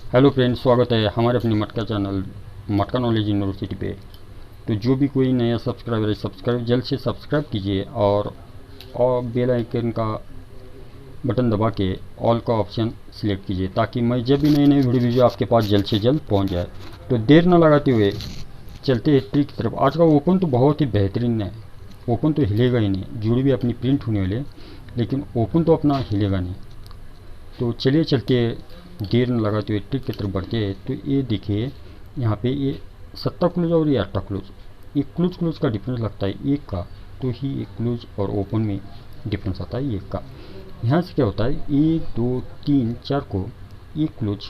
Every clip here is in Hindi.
हेलो फ्रेंड्स, स्वागत है हमारे अपने मटका चैनल मटका नॉलेज यूनिवर्सिटी पे। तो जो भी कोई नया सब्सक्राइबर है, सब्सक्राइब जल्द से सब्सक्राइब कीजिए और बेल आइकन का बटन दबा के ऑल का ऑप्शन सिलेक्ट कीजिए ताकि मैं जब भी नए नए वीडियो आपके पास जल्द से जल्द पहुंच जाए। तो देर न लगाते हुए चलते हैं ट्रिक की तरफ। आज का ओपन तो बहुत ही बेहतरीन है। ओपन तो हिलेगा ही नहीं, जुड़ी भी अपनी प्रिंट होने वाले, लेकिन ओपन तो अपना हिलेगा नहीं। तो चलिए चलते, देर न लगाते हुए ट्रिक की तरफ बढ़ते हैं। तो ये देखिए, यहाँ पे ये 7 क्लोज और ये 8 क्लोज, ये क्लोज का डिफरेंस लगता है एक का। तो ही एक क्लोज और ओपन में डिफरेंस आता है एक का। यहाँ से क्या होता है, 1 2 3 4 को एक क्लोज,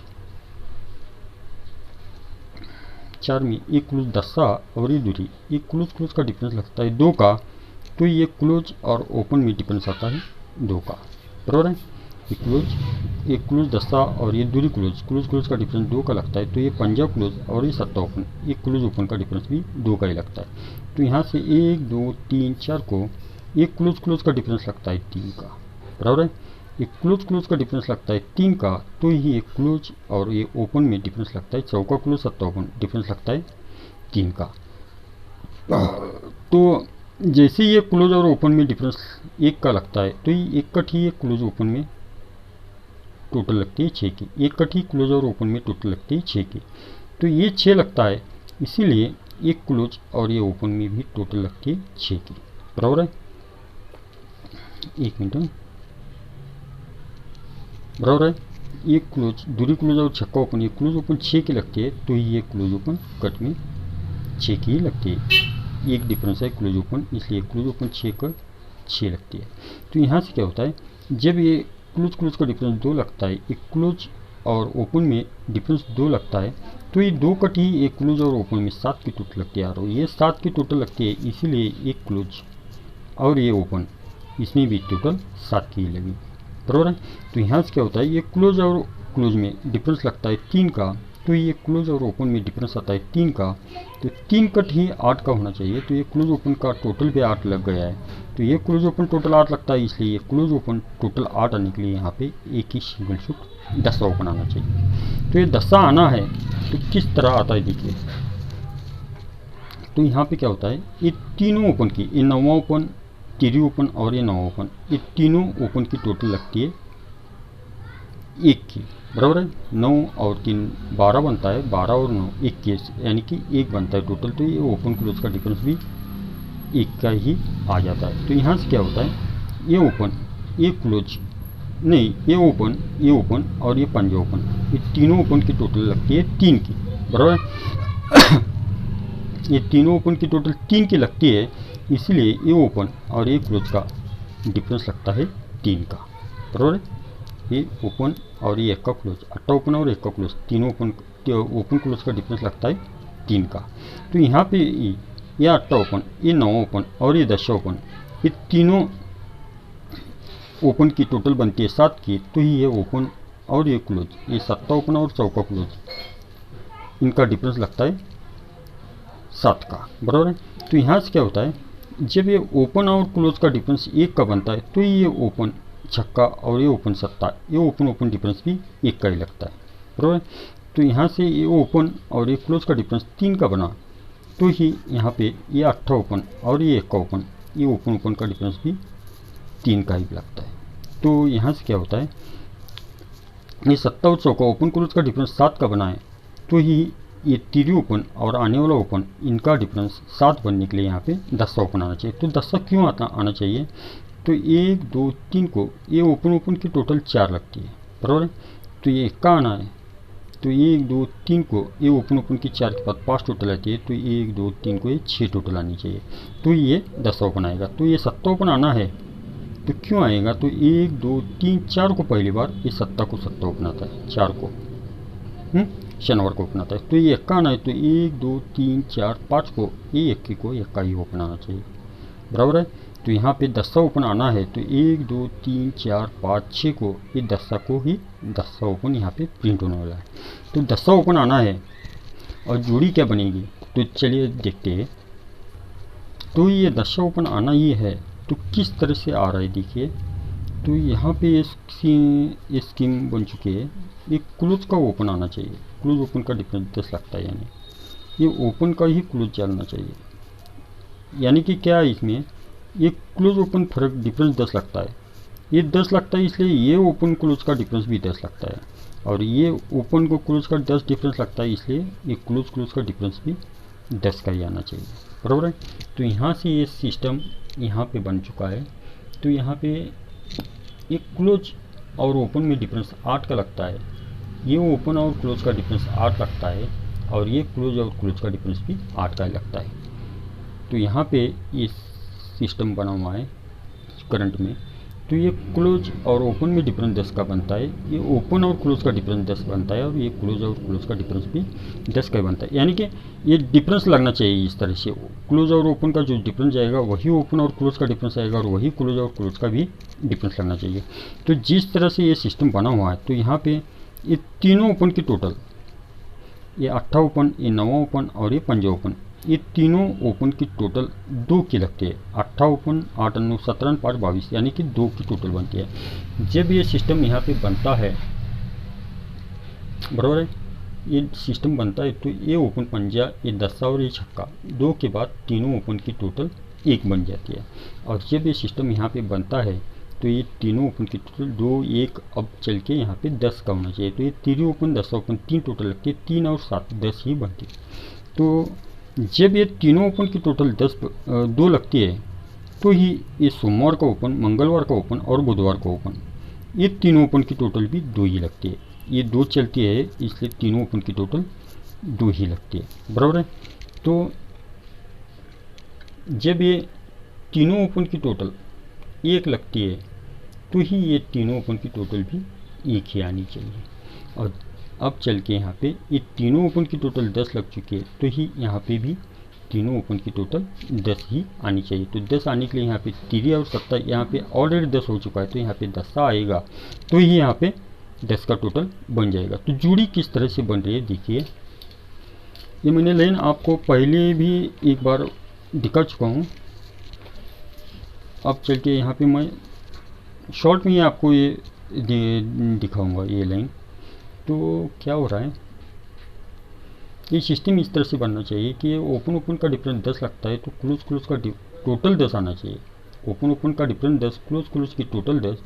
4 में एक क्लोज दस्सा और ये दूरी, ये क्लोज का डिफरेंस लगता है 2 का। तो ये क्लोज और ओपन में डिफरेंस आता है 2 का, बराबर है। एक क्लोज दस्ता और ये दूरी क्लोज का डिफरेंस 2 का लगता है। तो ये पंजा क्लोज और ये 7 ओपन, एक क्लोज ओपन का डिफरेंस भी 2 का ही लगता है। तो यहाँ से 1 2 3 4 को एक क्लोज का डिफरेंस लगता है 3 का, बराबर है। एक क्लोज का डिफरेंस लगता है 3 का। तो ही एक क्लोज और ये ओपन में डिफरेंस लगता है चौका क्लोज 7 ओपन, डिफरेंस लगता है 3 का। तो जैसे ये क्लोज और ओपन में डिफरेंस 1 का लगता है, तो ये एक कट ही एक क्लोज ओपन में टोटल लगती है 6 की, एक कट ही क्लोज और ओपन में टोटल लगती है 6 की। तो ये 6 लगता है, इसीलिए एक क्लोज और ये ओपन में भी टोटल लगती है 6 की, बराबर है। एक मिनट, बराबर है। एक क्लोज, दूरी क्लोज और छक्का ओपन, ये क्लोज ओपन 6 की लगती है। तो ये क्लोज ओपन कट में 6 की ही लगती है। एक डिफरेंस है क्लोज ओपन, इसलिए क्लोज ओपन 6 का 6 लगती है। तो यहाँ से क्या होता है, जब ये क्लोज का डिफरेंस 2 लगता है, एक क्लोज और ओपन में डिफरेंस 2 लगता है, तो ये 2 कट ही एक क्लोज और ओपन में 7 की टोटल लगती है। और ये 7 की टोटल लगती है, इसीलिए एक क्लोज और ये ओपन, इसमें भी टोटल 7 की ही लगी, बराबर है। तो यहाँ से क्या होता है, ये क्लोज और क्लोज में डिफरेंस लगता है 3 का। तो ये क्लोज और ओपन में डिफरेंस आता है 3 का। तो 3 कट ही 8 का होना चाहिए। तो ये क्लोज ओपन का टोटल पे 8 लग गया है। तो ये क्लोज ओपन टोटल 8 लगता है, इसलिए ये क्लोज ओपन टोटल 8 आने के लिए यहाँ पे एक ही सिंगल शूट दस्सा ओपन आना चाहिए। तो ये दस्सा आना है तो किस तरह आता है देखिए। तो यहाँ पे क्या होता है, ये तीनों ओपन की, ये 9वां ओपन, 13 ओपन और ये 9वां ओपन, ये तीनों ओपन की टोटल लगती है 1 की, बराबर है। 9 और 3 12 बनता है, 12 और 9 21, यानी कि 1 बनता है टोटल। तो ये ओपन क्लोज का डिफरेंस भी 1 का ही आ जाता है। तो यहाँ से क्या होता है, ये ओपन, ये क्लोज नहीं, ये ओपन और ये पंजा ओपन, ये तीनों ओपन की टोटल लगती है 3 की, बराबर है। ये तीनों ओपन की टोटल 3 की लगती है, इसलिए ये ओपन और ये क्लोज का डिफरेंस लगता है 3 का, बराबर है। ये ओपन और ये 1 का क्लोज, 8 ओपन और 1 का क्लोज, तीनों ओपन क्लोज का डिफरेंस लगता है 3 का। तो यहाँ पे ये 8 ओपन, ये 9 ओपन और ये 10 ओपन, ये तीनों ओपन की टोटल बनती है 7 की। तो ये ओपन और ये क्लोज, ये 7 ओपन और 4 का क्लोज, इनका डिफरेंस लगता है 7 का, बराबर है। तो यहाँ से क्या होता है, जब ये ओपन और क्लोज का डिफरेंस 1 का बनता है, तो ये ओपन छक्का और ये ओपन 7, ये ओपन डिफरेंस भी 1 का ही लगता है, बराबर। तो यहाँ से ये ओपन और ये क्लोज का डिफरेंस 3 का बना, तो ही यहाँ पे ये 8 ओपन और ये 1 का ओपन, ये ओपन का डिफरेंस भी 3 का ही लगता है। तो यहाँ से क्या होता है, ये 7 और 100 का ओपन क्लोज का डिफरेंस 7 का बना है। तो ही ये 3 ओपन और आने वाला ओपन, इनका डिफरेंस 7 बनने के लिए यहाँ पे 10 ओपन आना चाहिए। तो 10 क्यों आना चाहिए, तो 1 2 3 को ये ओपन की टोटल 4 लगती है, बराबर है। तो ये 1 का आना है, तो 1 2 3 को ये ओपन की 4 के बाद 5 टोटल आती है। तो 1 2 3 को ये 6 टोटल आनी चाहिए। तो ये 10 ओपन आएगा। तो ये 7 ओपन आना है, तो क्यों आएगा, तो 1 2 3 4 को पहली बार, ये 7 को 7 ओपन आता है, 4 को शनिवार को ओपन आता है। तो ये 1 का आना है, तो 1 2 3 4 5 को ये 1 को 1 का ही ओपन आना चाहिए, बराबर है। तो यहाँ पे 10 ओपन आना है, तो 1 2 3 4 5 6 को ये 10 को ही 10 ओपन यहाँ पे प्रिंट होने वाला है। तो 10 ओपन आना है और जोड़ी क्या बनेगी, तो चलिए देखते हैं। तो ये 10 ओपन आना ये है, तो किस तरह से आ रहा है देखिए। तो यहाँ पे ये स्कीम बन चुकी है। एक क्लोज का ओपन आना चाहिए, क्लोज ओपन का डिफरेंस 10 लगता है, यानी ये ओपन का ही क्लोज चलना चाहिए। यानी कि क्या है इसमें, ये क्लोज ओपन फर्क डिफरेंस 10 लगता है, ये 10 लगता है, इसलिए ये ओपन क्लोज का डिफरेंस भी 10 लगता है, और ये ओपन को क्लोज का 10 डिफरेंस लगता है, इसलिए ये क्लोज का डिफरेंस भी 10 का ही आना चाहिए, बराबर है। तो यहाँ से ये सिस्टम यहाँ पे बन चुका है। तो यहाँ पे एक क्लोज और ओपन में डिफरेंस 8 का लगता है, ये ओपन और क्लोज का डिफरेंस 8 लगता है, और ये क्लोज और क्लोज का डिफरेंस भी 8 का ही लगता है। तो यहाँ पे ये सिस्टम बना हुआ है करंट में। तो ये क्लोज और ओपन में डिफरेंस 10 का बनता है, ये ओपन और क्लोज का डिफरेंस 10 बनता है, और ये क्लोज और क्लोज का डिफरेंस भी 10 का ही बनता है। यानी कि ये डिफरेंस लगना चाहिए इस तरह से, क्लोज और ओपन का जो डिफरेंस आएगा वही ओपन और क्लोज का डिफरेंस आएगा, और वही क्लोज और क्लोज का भी डिफरेंस लगना चाहिए। तो जिस तरह से ये सिस्टम बना हुआ है, तो यहाँ पे ये तीनों ओपन की टोटल, ये 8 ओपन, ये 9 ओपन और ये 5 ओपन, ये तीनों ओपन की टोटल 2 की लगती है। 8 ओपन, 8 9 17 5 22, यानी कि 2 की टोटल बनती है। जब ये सिस्टम यहाँ पे बनता है, बराबर है, ये सिस्टम बनता है, तो ये ओपन पंजा, ये 10 और ये छक्का, 2 के बाद तीनों ओपन की टोटल 1 बन जाती है। और जब ये सिस्टम यहाँ पे बनता है, तो ये तीनों ओपन की टोटल 2 1 अब चल के यहाँ पे 10 का होना चाहिए। तो ये 3 ओपन 10 ओपन 3 टोटल लगती है, 3 और 7 10 ही बनती है। तो जब ये तीनों ओपन की टोटल 2 लगती है, तो ही ये सोमवार का ओपन, मंगलवार का ओपन और बुधवार का ओपन, ये तीनों ओपन की टोटल भी 2 ही लगती है। ये 2 चलती है, इसलिए तीनों ओपन की टोटल 2 ही लगती है, बराबर है। तो जब ये तीनों ओपन की टोटल 1 लगती है, तो ही ये तीनों ओपन की टोटल भी 1 ही आनी चाहिए। और अब चल के यहाँ पे ये तीनों ओपन की टोटल 10 लग चुकी है, तो ही यहाँ पे भी तीनों ओपन की टोटल 10 ही आनी चाहिए। तो 10 आने के लिए यहाँ पे 3 और 7, यहाँ पे ऑलरेडी 10 हो चुका है, तो यहाँ पे 10 आएगा, तो ही यहाँ पे 10 का टोटल बन जाएगा। तो जोड़ी किस तरह से बन रही है देखिए, ये मैंने लाइन आपको पहले भी एक बार दिखा चुका हूँ। अब चल के यहाँ पे मैं शॉर्ट में आपको ये दिखाऊंगा ये लाइन। तो क्या हो रहा है, ये सिस्टम इस तरह से बनना चाहिए कि ये ओपन का डिफरेंस 10 लगता है, तो क्लोज का टोटल 10 आना चाहिए। ओपन का डिफरेंस 10, क्लोज की टोटल 10।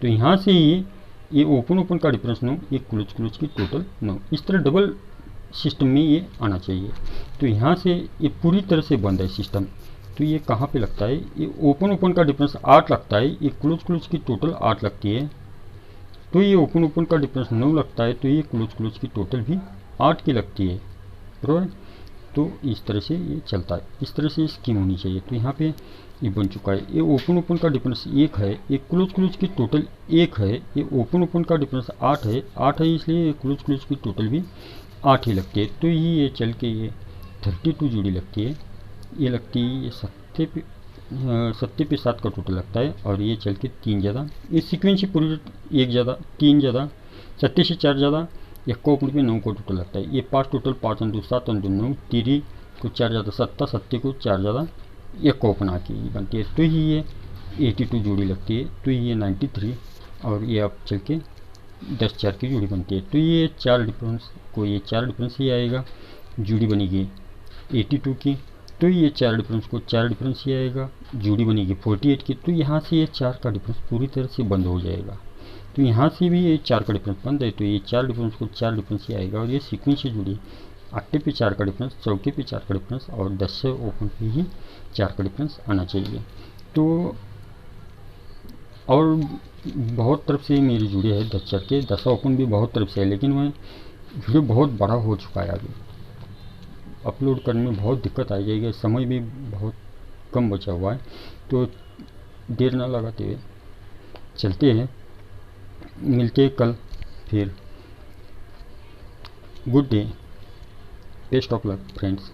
तो यहाँ से ही ये ओपन का डिफरेंस 9, ये क्लोज की टोटल 9, इस तरह डबल सिस्टम में ये आना चाहिए। तो यहाँ से ये पूरी तरह से बंद है सिस्टम। तो ये कहाँ पे लगता है, ये ओपन का डिफरेंस 8 लगता है, ये क्लोज की टोटल 8 लगती है, तो ये ओपन का डिफरेंस 9 लगता है, तो ये क्लोज की टोटल भी 8 की लगती है, बराबर। तो इस तरह से ये चलता है, इस तरह से स्कीम होनी चाहिए। तो यहाँ पे ये बन चुका है, ये ओपन का डिफरेंस 1 है, ये क्लोज की टोटल 1 है, ये ओपन का डिफरेंस 8 है, इसलिए ये क्लोज की टोटल भी 8 ही लगती है। तो ये चल के ये 32 जोड़ी लगती है, ये लगती है, ये 7 पे 7 का टोटल लगता है, और ये चल के 3 ज़्यादा, ये सीक्वेंस पूरी 1 ज़्यादा 3 ज़्यादा 7 से 4 ज़्यादा, एक को ऊपर पे 9 को टोटल लगता है। ये 5 टोटल 5 2 7 2 9, 3 को 4 ज़्यादा 7 को 4 ज़्यादा एक को ओपन आके बनती है। तो ही ये 82 जोड़ी लगती है, तो ये 93, और ये अब चल के 10 4 की जोड़ी बनती है। तो ये 4 डिफरेंस ही आएगा, जोड़ी बनेगी 82 की, तो ये 4 डिफरेंस को 4 डिफरेंस ही आएगा, जोड़ी बनेगी 48 की। तो यहाँ से ये 4 का डिफरेंस पूरी तरह से बंद हो जाएगा। तो यहाँ से भी ये 4 का डिफरेंस बंद है, तो ये 4 डिफरेंस को 4 डिफरेंस ही आएगा, और ये सीक्वेंस से जुड़ी 8 पे 4 का डिफरेंस, 14 पे 4 का डिफरेंस, और 10 से ओपन पे ही 4 का डिफरेंस आना चाहिए। तो और बहुत तरफ से मेरी जुड़ी है 10 4 के, 10 ओपन भी बहुत तरफ से है, लेकिन मैं वीडियो बहुत बड़ा हो चुका है, अभी अपलोड करने में बहुत दिक्कत आ जाएगी, समय भी बहुत कम बचा हुआ है। तो देर ना लगाते हुए चलते हैं, मिलते हैं कल फिर। Good day, best of luck friends.